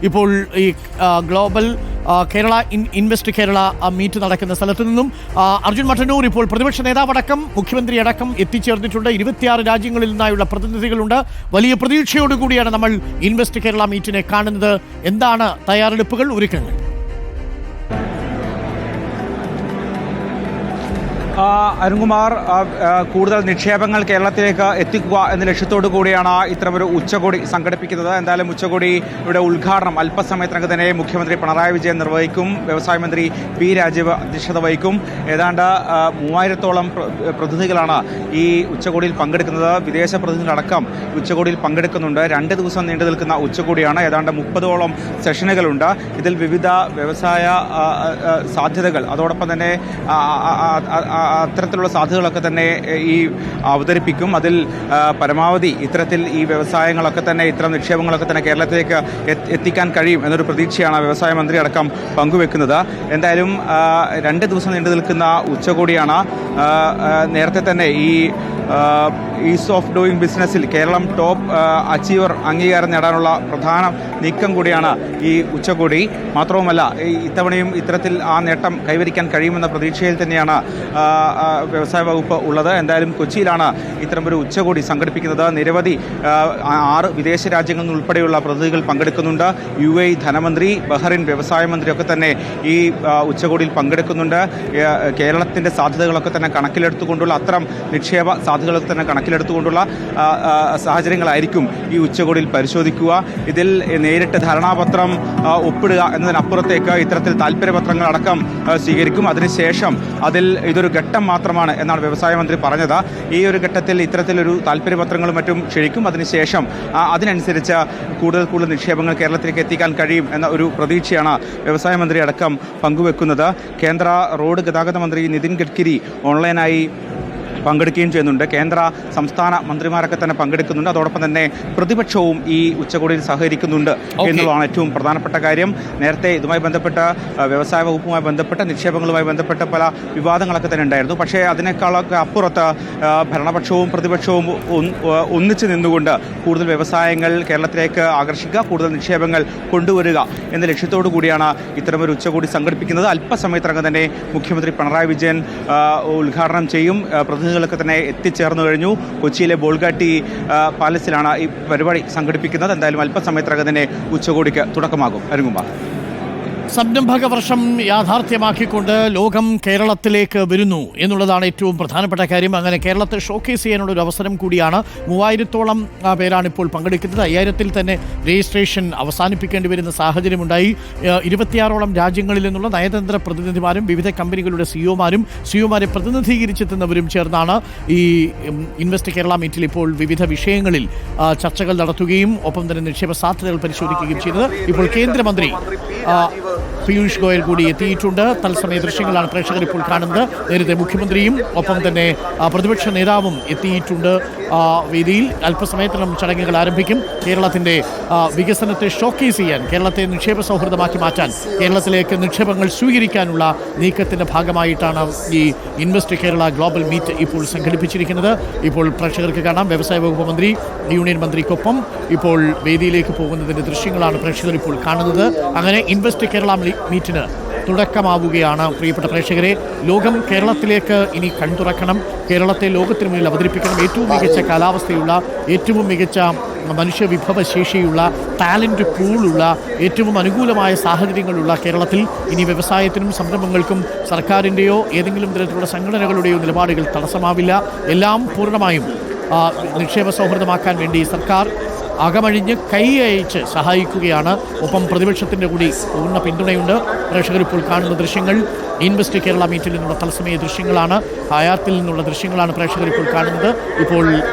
ഇപ്പോൾ ഈ global Kerala invest Kerala meet നടക്കുന്ന സ്ഥലത്തു നിന്നും അർജുൻ മട്ടന്നൂർ ഇപ്പോൾ പ്രതിപക്ഷ നേതാവടക്കം മുഖ്യമന്ത്രി അടക്കം എത്തിച്ചേർന്നിട്ടുണ്ട്. 26 രാജ്യങ്ങളിൽ നിന്നായുള്ള പ്രതിനിധികളുണ്ട്. വലിയ പ്രതീക്ഷയോടുകൂടിയാണ് നമ്മൾ ഇൻവെസ്റ്റ് കേരള മീറ്റിനെ കാണുന്നത്. എന്താണ് തയ്യാറെടുപ്പുകൾ, ഒരുക്കങ്ങൾ? അരുൺകുമാർ, കൂടുതൽ നിക്ഷേപങ്ങൾ കേരളത്തിലേക്ക് എത്തിക്കുക എന്ന ലക്ഷ്യത്തോടു കൂടിയാണ് ഇത്തരമൊരു ഉച്ചകോടി സംഘടിപ്പിക്കുന്നത്. എന്തായാലും ഉച്ചകോടിയുടെ ഉദ്ഘാടനം അല്പസമയത്തിനകം തന്നെ മുഖ്യമന്ത്രി പിണറായി വിജയൻ നിർവഹിക്കും. വ്യവസായ മന്ത്രി പി രാജീവ് അധ്യക്ഷത വഹിക്കും. ഏതാണ്ട് 3000-ഓളം പ്രതിനിധികളാണ് ഈ ഉച്ചകോടിയിൽ പങ്കെടുക്കുന്നത്. വിദേശ പ്രതിനിധികളടക്കം ഉച്ചകോടിയിൽ പങ്കെടുക്കുന്നുണ്ട്. 2 ദിവസം നീണ്ടു നിൽക്കുന്ന ഉച്ചകോടിയാണ്. ഏതാണ്ട് 30ഓളം സെഷനുകളുണ്ട്. ഇതിൽ വിവിധ വ്യവസായ സാധ്യതകൾ, അതോടൊപ്പം തന്നെ അത്തരത്തിലുള്ള സാധ്യതകളൊക്കെ തന്നെ ഈ അവതരിപ്പിക്കും. അതിൽ പരമാവധി ഇത്തരത്തിൽ ഈ വ്യവസായങ്ങളൊക്കെ തന്നെ, ഇത്തരം നിക്ഷേപങ്ങളൊക്കെ തന്നെ കേരളത്തിലേക്ക് എത്തിക്കാൻ കഴിയും എന്നൊരു പ്രതീക്ഷയാണ് വ്യവസായ മന്ത്രി അടക്കം പങ്കുവെക്കുന്നത്. എന്തായാലും 2 ദിവസം നീണ്ടു നിൽക്കുന്ന ഉച്ചകോടിയാണ്. നേരത്തെ തന്നെ ഈ ഈസ് ഓഫ് ഡൂയിങ് ബിസിനസ്സിൽ കേരളം ടോപ്പ് അച്ചീവർ അംഗീകാരം നേടാനുള്ള പ്രധാന നീക്കം കൂടിയാണ് ഈ ഉച്ചകോടി. മാത്രവുമല്ല, ഇത്തവണയും ഇത്തരത്തിൽ ആ നേട്ടം കൈവരിക്കാൻ കഴിയുമെന്ന പ്രതീക്ഷയിൽ തന്നെയാണ് വ്യവസായ വകുപ്പ് ഉള്ളത്. എന്തായാലും കൊച്ചിയിലാണ് ഇത്തരമൊരു ഉച്ചകോടി സംഘടിപ്പിക്കുന്നത്. നിരവധി 6 വിദേശ രാജ്യങ്ങളിൽ ഉൾപ്പെടെയുള്ള പ്രതിനിധികൾ പങ്കെടുക്കുന്നുണ്ട്. UAE ധനമന്ത്രി, ബഹ്റിൻ വ്യവസായ മന്ത്രി ഒക്കെ തന്നെ ഈ ഉച്ചകോടിയിൽ പങ്കെടുക്കുന്നുണ്ട്. കേരളത്തിൻ്റെ സാധ്യതകളൊക്കെ തന്നെ കണക്കിലെടുത്തുകൊണ്ടുള്ള, അത്തരം നിക്ഷേപ സാധ്യതകളൊക്കെ തന്നെ കണക്കിലെടുത്തുകൊണ്ടുള്ള സാഹചര്യങ്ങളായിരിക്കും ഈ ഉച്ചകോടിയിൽ പരിശോധിക്കുക. ഇതിൽ നേരിട്ട് ധാരണാപത്രം ഒപ്പിടുക എന്നതിനപ്പുറത്തേക്ക് ഇത്തരത്തിൽ താല്പര്യപത്രങ്ങളടക്കം സ്വീകരിക്കും. അതിനുശേഷം അതിൽ ഇതൊരു ഘട്ടം മാത്രമാണ് എന്നാണ് വ്യവസായ മന്ത്രി പറഞ്ഞത്. ഈ ഒരു ഘട്ടത്തിൽ ഇത്തരത്തിലൊരു താല്പര്യപത്രങ്ങളും മറ്റും ക്ഷണിക്കും. അതിനുശേഷം അതിനനുസരിച്ച് കൂടുതൽ നിക്ഷേപങ്ങൾ കേരളത്തിലേക്ക് എത്തിക്കാൻ കഴിയും എന്ന ഒരു പ്രതീക്ഷയാണ് വ്യവസായ മന്ത്രി അടക്കം പങ്കുവെക്കുന്നത്. കേന്ദ്ര റോഡ് ഗതാഗത മന്ത്രി നിതിൻ ഗഡ്കരി ഓൺലൈനായി പങ്കെടുക്കുകയും ചെയ്യുന്നുണ്ട്. കേന്ദ്ര സംസ്ഥാന മന്ത്രിമാരൊക്കെ തന്നെ പങ്കെടുക്കുന്നുണ്ട്. അതോടൊപ്പം തന്നെ പ്രതിപക്ഷവും ഈ ഉച്ചകോടിയിൽ സഹകരിക്കുന്നുണ്ട് എന്നുള്ളതാണ് ഏറ്റവും പ്രധാനപ്പെട്ട കാര്യം. നേരത്തെ ഇതുമായി ബന്ധപ്പെട്ട വ്യവസായ വകുപ്പുമായി ബന്ധപ്പെട്ട, നിക്ഷേപങ്ങളുമായി ബന്ധപ്പെട്ട പല വിവാദങ്ങളൊക്കെ തന്നെ ഉണ്ടായിരുന്നു. പക്ഷേ അതിനേക്കാളൊക്കെ അപ്പുറത്ത് ഭരണപക്ഷവും പ്രതിപക്ഷവും ഒന്നിച്ചു നിന്നുകൊണ്ട് കൂടുതൽ വ്യവസായങ്ങൾ കേരളത്തിലേക്ക് ആകർഷിക്കുക, കൂടുതൽ നിക്ഷേപങ്ങൾ കൊണ്ടുവരിക എന്ന ലക്ഷ്യത്തോടു കൂടിയാണ് ഇത്തരമൊരു ഉച്ചകോടി സംഘടിപ്പിക്കുന്നത്. അല്പസമയത്തിനകം തന്നെ മുഖ്യമന്ത്രി പിണറായി വിജയൻ ഉദ്ഘാടനം ചെയ്യും. പ്രതിനിധികളൊക്കെ തന്നെ എത്തിച്ചേർന്നു കഴിഞ്ഞു. കൊച്ചിയിലെ ബോൾഗാട്ടി പാലസിലാണ് ഈ പരിപാടി സംഘടിപ്പിക്കുന്നത്. എന്തായാലും അല്പസമയത്തിനകം തന്നെ ഉച്ചകോടിക്ക് തുടക്കമാകും. അരുൺകുമാർ, സംരംഭക വർഷം യാഥാർത്ഥ്യമാക്കിക്കൊണ്ട് ലോകം കേരളത്തിലേക്ക് വരുന്നു എന്നുള്ളതാണ് ഏറ്റവും പ്രധാനപ്പെട്ട കാര്യം. അങ്ങനെ കേരളത്തെ ഷോക്കേസ് ചെയ്യാനുള്ളൊരു അവസരം കൂടിയാണ്. 3000-ഓളം പേരാണ് ഇപ്പോൾ പങ്കെടുക്കുന്നത്. 5000-ൽ തന്നെ രജിസ്ട്രേഷൻ അവസാനിപ്പിക്കേണ്ടി വരുന്ന സാഹചര്യമുണ്ടായി. 26ഓളം രാജ്യങ്ങളിൽ നിന്നുള്ള നയതന്ത്ര പ്രതിനിധിമാരും വിവിധ കമ്പനികളുടെ സിഇഒമാരെ പ്രതിനിധീകരിച്ചെത്തുന്നവരും ചേർന്നാണ് ഈ ഇൻവെസ്റ്റ് കേരള മീറ്റിൽ ഇപ്പോൾ വിവിധ വിഷയങ്ങളിൽ ചർച്ചകൾ നടത്തുകയും ഒപ്പം തന്നെ നിക്ഷേപ സാധ്യതകൾ പരിശോധിക്കുകയും ചെയ്തത്. ഇപ്പോൾ കേന്ദ്രമന്ത്രി പീയൂഷ് ഗോയൽ കൂടി എത്തിയിട്ടുണ്ട്. തത്സമയ ദൃശ്യങ്ങളാണ് പ്രേക്ഷകർ ഇപ്പോൾ കാണുന്നത്. നേരത്തെ മുഖ്യമന്ത്രിയും ഒപ്പം തന്നെ പ്രതിപക്ഷ നേതാവും എത്തിയിട്ടുണ്ട് വേദിയിൽ. അല്പസമയത്തിനും ചടങ്ങുകൾ ആരംഭിക്കും. കേരളത്തിൻ്റെ വികസനത്തെ ഷോക്കേസ് ചെയ്യാൻ, കേരളത്തെ നിക്ഷേപ സൗഹൃദമാക്കി മാറ്റാൻ, കേരളത്തിലേക്ക് നിക്ഷേപങ്ങൾ സ്വീകരിക്കാനുള്ള നീക്കത്തിൻ്റെ ഭാഗമായിട്ടാണ് ഈ ഇൻവെസ്റ്റ് കേരള ഗ്ലോബൽ മീറ്റ് ഇപ്പോൾ സംഘടിപ്പിച്ചിരിക്കുന്നത്. ഇപ്പോൾ പ്രേക്ഷകർക്ക് കാണാം. വ്യവസായ വകുപ്പ് മന്ത്രി, യൂണിയൻ മന്ത്രിക്കൊപ്പം ഇപ്പോൾ വേദിയിലേക്ക് പോകുന്നതിൻ്റെ ദൃശ്യങ്ങളാണ് പ്രേക്ഷകർ ഇപ്പോൾ കാണുന്നത്. അങ്ങനെ ഇൻവെസ്റ്റ് കേരള മീറ്റിന് തുടക്കമാവുകയാണ്. പ്രിയപ്പെട്ട പ്രേക്ഷകരെ, ലോകം കേരളത്തിലേക്ക് ഇനി കൺതുറക്കണം. കേരളത്തെ ലോകത്തിന് മുന്നിൽ അവതരിപ്പിക്കണം. ഏറ്റവും മികച്ച കാലാവസ്ഥയുള്ള, ഏറ്റവും മികച്ച മനുഷ്യവിഭവശേഷിയുള്ള, ടാലൻറ്റ് പൂളുള്ള, ഏറ്റവും അനുകൂലമായ സാഹചര്യങ്ങളുള്ള കേരളത്തിൽ ഇനി വ്യവസായത്തിനും സംരംഭങ്ങൾക്കും സർക്കാരിൻ്റെയോ ഏതെങ്കിലും തരത്തിലുള്ള സംഘടനകളുടെയോ നിലപാടുകൾ തടസ്സമാവില്ല. എല്ലാം പൂർണ്ണമായും നിക്ഷേപ സൗഹൃദമാക്കാൻ വേണ്ടി സർക്കാർ അകമഴിഞ്ഞ് കൈയയച്ച് സഹായിക്കുകയാണ്. ഒപ്പം പ്രതിപക്ഷത്തിൻ്റെ കൂടി പൂർണ്ണ പിന്തുണയുണ്ട്. പ്രേക്ഷകർ ഇപ്പോൾ കാണുന്ന ദൃശ്യങ്ങൾ ഇൻവെസ്റ്റ് കേരള മീറ്റിൽ നിന്നുള്ള തത്സമയ ദൃശ്യങ്ങളാണ്. ഹയാത്തിൽ നിന്നുള്ള ദൃശ്യങ്ങളാണ് പ്രേക്ഷകർ ഇപ്പോൾ കാണുന്നത്. ഇപ്പോൾ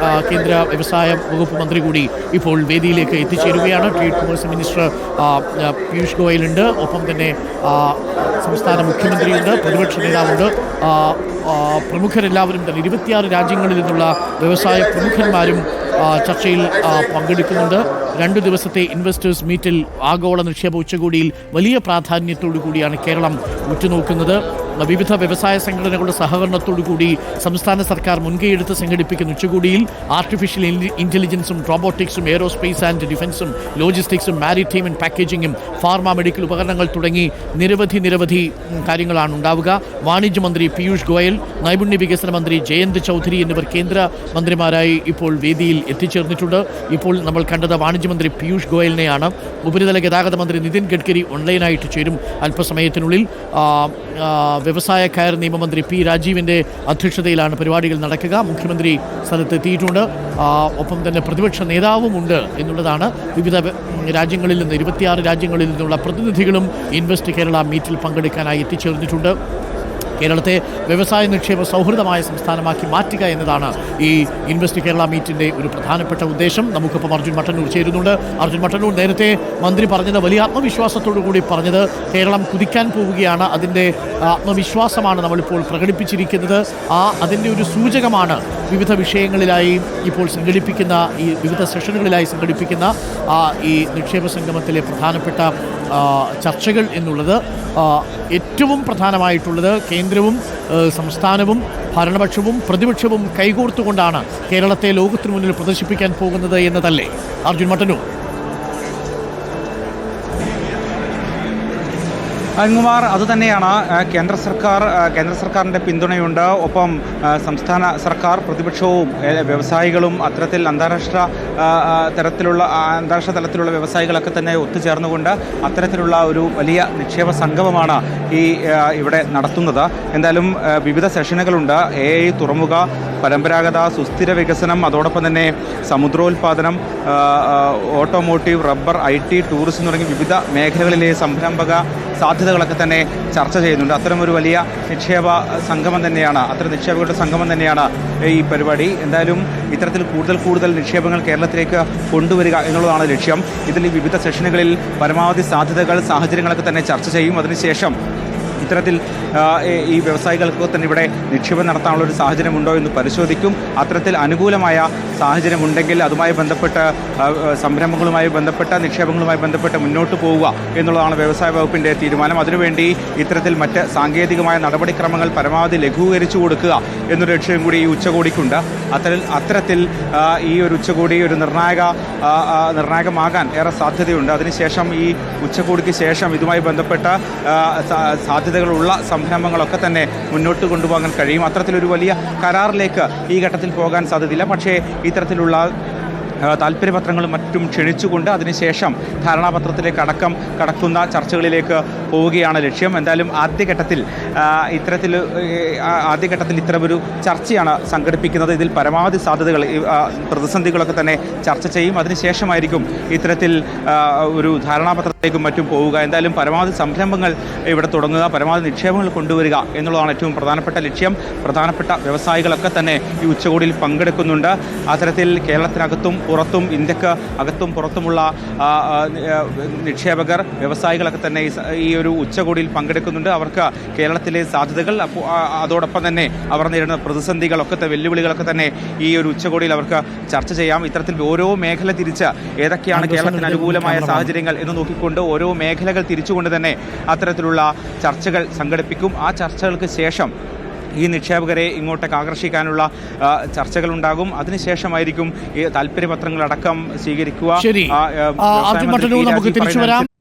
കേന്ദ്ര വ്യവസായ വകുപ്പ് മന്ത്രി കൂടി ഇപ്പോൾ വേദിയിലേക്ക് എത്തിച്ചേരുകയാണ്. ട്രേഡ് കൊമേഴ്സ് മിനിസ്റ്റർ പീയൂഷ് ഗോയലുണ്ട്. ഒപ്പം തന്നെ സംസ്ഥാന മുഖ്യമന്ത്രിയുണ്ട്, പ്രതിപക്ഷ നേതാവുണ്ട്, പ്രമുഖരെല്ലാവരും തന്നെ 26 രാജ്യങ്ങളിൽ നിന്നുള്ള വ്യവസായ പ്രമുഖന്മാരും ചർച്ചയിൽ പങ്കെടുക്കുന്നുണ്ട്. 2 ദിവസത്തെ ഇൻവെസ്റ്റേഴ്സ് മീറ്റിൽ ആഗോള നിക്ഷേപ ഉച്ചകോടിയിൽ വലിയ പ്രാധാന്യത്തോടു കൂടിയാണ് കേരളം ഉറ്റുനോക്കുന്നത്. വിവിധ വ്യവസായ സംഘടനകളുടെ സഹകരണത്തോടുകൂടി സംസ്ഥാന സർക്കാർ മുൻകൈയെടുത്ത് സംഘടിപ്പിക്കുന്ന ഉച്ചകോടിയിൽ ആർട്ടിഫിഷ്യൽ ഇന്റലിജൻസും റോബോട്ടിക്സും എയ്റോസ്പേസ് ആൻഡ് ഡിഫൻസും ലോജിസ്റ്റിക്സും മാരിടൈം ആൻഡ് പാക്കേജിങ്ങും ഫാർമ മെഡിക്കൽ ഉപകരണങ്ങൾ തുടങ്ങി നിരവധി കാര്യങ്ങളാണ് ഉണ്ടാവുക. വാണിജ്യ മന്ത്രി പീയൂഷ് ഗോയൽ, നൈപുണ്യ വികസന മന്ത്രി ജയന്ത് ചൗധരി എന്നിവർ കേന്ദ്ര മന്ത്രിമാരായി ഇപ്പോൾ വേദിയിൽ എത്തിച്ചേർന്നിട്ടുണ്ട്. ഇപ്പോൾ നമ്മൾ കണ്ടത് വാണിജ്യമന്ത്രി പീയൂഷ് ഗോയലിനെയാണ്. ഉപരിതല ഗതാഗത മന്ത്രി നിതിൻ ഗഡ്കരി ഓൺലൈനായിട്ട് ചേരും അല്പസമയത്തിനുള്ളിൽ. വ്യവസായ കയർ നിയമമന്ത്രി പി രാജീവിൻ്റെ അധ്യക്ഷതയിലാണ് പരിപാടികൾ നടക്കുക. മുഖ്യമന്ത്രി സ്ഥലത്ത് എത്തിയിട്ടുണ്ട്. ഒപ്പം തന്നെ പ്രതിപക്ഷ നേതാവുമുണ്ട് എന്നുള്ളതാണ്. വിവിധ രാജ്യങ്ങളിൽ നിന്ന് 26 രാജ്യങ്ങളിൽ നിന്നുള്ള പ്രതിനിധികളും ഇൻവെസ്റ്റ് കേരള മീറ്റിൽ പങ്കെടുക്കാനായി എത്തിച്ചേർന്നിട്ടുണ്ട്. കേരളത്തെ വ്യവസായ നിക്ഷേപ സൗഹൃദമായ സംസ്ഥാനമാക്കി മാറ്റുക എന്നതാണ് ഈ ഇൻവെസ്റ്റ് കേരള മീറ്റിൻ്റെ ഒരു പ്രധാനപ്പെട്ട ഉദ്ദേശം. നമുക്കിപ്പം അർജുൻ മട്ടന്നൂർ ചേരുന്നുണ്ട്. അർജുൻ മട്ടന്നൂർ, നേരത്തെ മന്ത്രി പറഞ്ഞത് വലിയ ആത്മവിശ്വാസത്തോടു കൂടി പറഞ്ഞത് കേരളം കുതിക്കാൻ പോവുകയാണ്. അതിൻ്റെ ആത്മവിശ്വാസമാണ് നമ്മളിപ്പോൾ പ്രകടിപ്പിച്ചിരിക്കുന്നത്. അതിൻ്റെ ഒരു സൂചകമാണ് വിവിധ വിഷയങ്ങളിലായി ഇപ്പോൾ സംഘടിപ്പിക്കുന്ന ഈ വിവിധ സെഷനുകളിലായി സംഘടിപ്പിക്കുന്ന ഈ നിക്ഷേപ സംഗമത്തിലെ പ്രധാനപ്പെട്ട ചർച്ചകൾ എന്നുള്ളത്. ഏറ്റവും പ്രധാനമായിട്ടുള്ളത് കേന്ദ്രവും സംസ്ഥാനവും ഭരണപക്ഷവും പ്രതിപക്ഷവും കൈകോർത്തുകൊണ്ടാണ് കേരളത്തെ ലോകത്തിനു മുന്നിൽ പ്രദർശിപ്പിക്കാൻ പോകുന്നത് എന്നതല്ലേ അർജുൻ മട്ടന്നൂർ? അനിൽകുമാർ, അതുതന്നെയാണ്. കേന്ദ്ര സർക്കാരിൻ്റെ പിന്തുണയുണ്ട്. ഒപ്പം സംസ്ഥാന സർക്കാർ, പ്രതിപക്ഷവും വ്യവസായികളും അത്തരത്തിൽ അന്താരാഷ്ട്ര തലത്തിലുള്ള വ്യവസായികളൊക്കെ തന്നെ ഒത്തുചേർന്നുകൊണ്ട് അത്തരത്തിലുള്ള ഒരു വലിയ നിക്ഷേപ സംഗമമാണ് ഇവിടെ നടത്തുന്നത്. എന്തായാലും വിവിധ സെഷനുകളുണ്ട്. AI, തുറമുഖ, പരമ്പരാഗത സുസ്ഥിര വികസനം, അതോടൊപ്പം തന്നെ സമുദ്രോൽപാദനം, ഓട്ടോമോട്ടീവ്, റബ്ബർ, IT, ടൂറിസം തുടങ്ങി വിവിധ മേഖലകളിലെ സംരംഭക സാധ്യതകളൊക്കെ തന്നെ ചർച്ച ചെയ്യുന്നുണ്ട്. അത്തരമൊരു വലിയ നിക്ഷേപ സംഗമം തന്നെയാണ്, അത്തരം നിക്ഷേപകരുടെ സംഗമം തന്നെയാണ് ഈ പരിപാടി. എന്തായാലും ഇത്തരത്തിൽ കൂടുതൽ നിക്ഷേപങ്ങൾ കേരളത്തിലേക്ക് കൊണ്ടുവരിക എന്നുള്ളതാണ് ലക്ഷ്യം. ഇതിൽ വിവിധ സെഷനുകളിൽ പരമാവധി സാധ്യതകൾ, സാഹചര്യങ്ങളൊക്കെ തന്നെ ചർച്ച ചെയ്യും. അതിനുശേഷം ഇത്തരത്തിൽ ഈ വ്യവസായികൾക്ക് തന്നെ ഇവിടെ നിക്ഷേപം നടത്താനുള്ള ഒരു സാഹചര്യമുണ്ടോ എന്ന് പരിശോധിക്കും. അത്തരത്തിൽ അനുകൂലമായ സാഹചര്യമുണ്ടെങ്കിൽ അതുമായി ബന്ധപ്പെട്ട് സംരംഭങ്ങളുമായി ബന്ധപ്പെട്ട നിക്ഷേപങ്ങളുമായി ബന്ധപ്പെട്ട് മുന്നോട്ട് പോവുക എന്നുള്ളതാണ് വ്യവസായ വകുപ്പിൻ്റെ തീരുമാനം. അതിനുവേണ്ടി ഇത്തരത്തിൽ മറ്റ് സാങ്കേതികമായ നടപടിക്രമങ്ങൾ പരമാവധി ലഘൂകരിച്ചു കൊടുക്കുക എന്നൊരു ലക്ഷ്യം കൂടി ഈ ഉച്ചകോടിക്കുണ്ട്. അത്തരത്തിൽ ഈ ഒരു ഉച്ചകോടി ഒരു നിർണായകമാകാൻ ഏറെ സാധ്യതയുണ്ട്. അതിനുശേഷം ഈ ഉച്ചകോടിക്ക് ശേഷം ഇതുമായി ബന്ധപ്പെട്ട സാധ്യതകളുള്ള സംരംഭങ്ങളൊക്കെ തന്നെ മുന്നോട്ട് കൊണ്ടുപോകാൻ കഴിയും. അത്തരത്തിലൊരു വലിയ കരാറിലേക്ക് ഈ ഘട്ടത്തിൽ പോകാൻ സാധ്യതയില്ല. പക്ഷേ ഇത്തരത്തിലുള്ള താല്പര്യപത്രങ്ങളും മറ്റും ക്ഷണിച്ചുകൊണ്ട് അതിനുശേഷം ധാരണാപത്രത്തിലേക്ക് കടക്കുന്ന ചർച്ചകളിലേക്ക് പോവുകയാണ് ലക്ഷ്യം. എന്തായാലും ആദ്യഘട്ടത്തിൽ ഇത്തരമൊരു ചർച്ചയാണ് സംഘടിപ്പിക്കുന്നത്. ഇതിൽ പരമാവധി സാധ്യതകൾ, പ്രതിസന്ധികളൊക്കെ തന്നെ ചർച്ച ചെയ്യും. അതിനുശേഷമായിരിക്കും ഇത്തരത്തിൽ ഒരു ധാരണാപത്രത്തിലേക്കും മറ്റും പോവുക. എന്തായാലും പരമാവധി സംരംഭങ്ങൾ ഇവിടെ തുടങ്ങുക, പരമാവധി നിക്ഷേപങ്ങൾ കൊണ്ടുവരിക എന്നുള്ളതാണ് ഏറ്റവും പ്രധാനപ്പെട്ട ലക്ഷ്യം. പ്രധാനപ്പെട്ട വ്യവസായികളൊക്കെ തന്നെ ഈ ഉച്ചകോടിയിൽ പങ്കെടുക്കുന്നുണ്ട്. അത്തരത്തിൽ കേരളത്തിനകത്തും പുറത്തും, ഇന്ത്യക്ക് അകത്തും പുറത്തുമുള്ള നിക്ഷേപകർ, വ്യവസായികളൊക്കെ തന്നെ ഈ ഒരു ഉച്ചകോടിയിൽ പങ്കെടുക്കുന്നുണ്ട്. അവർക്ക് കേരളത്തിലെ സാധ്യതകൾ, അതോടൊപ്പം തന്നെ അവർ നേരിടുന്ന പ്രതിസന്ധികളൊക്കെ, വെല്ലുവിളികളൊക്കെ തന്നെ ഈ ഒരു ഉച്ചകോടിയിൽ അവർക്ക് ചർച്ച ചെയ്യാം. ഇത്തരത്തിൽ ഓരോ മേഖല തിരിച്ച് ഏതൊക്കെയാണ് കേരളത്തിന് അനുകൂലമായ സാഹചര്യങ്ങൾ എന്ന് നോക്കിക്കൊണ്ട് ഓരോ മേഖലകൾ തിരിച്ചുകൊണ്ട് തന്നെ അത്തരത്തിലുള്ള ചർച്ചകൾ സംഘടിപ്പിക്കും. ആ ചർച്ചകൾക്ക് ശേഷം ഈ നിക്ഷേപകരെ ഇങ്ങോട്ടേക്ക് ആകർഷിക്കാനുള്ള ചർച്ചകളുണ്ടാകും. അതിനുശേഷമായിരിക്കും ഈ താല്പര്യപത്രങ്ങളടക്കം സ്വീകരിക്കുക. ശരി, നമുക്ക് തിരിച്ചു വരാം.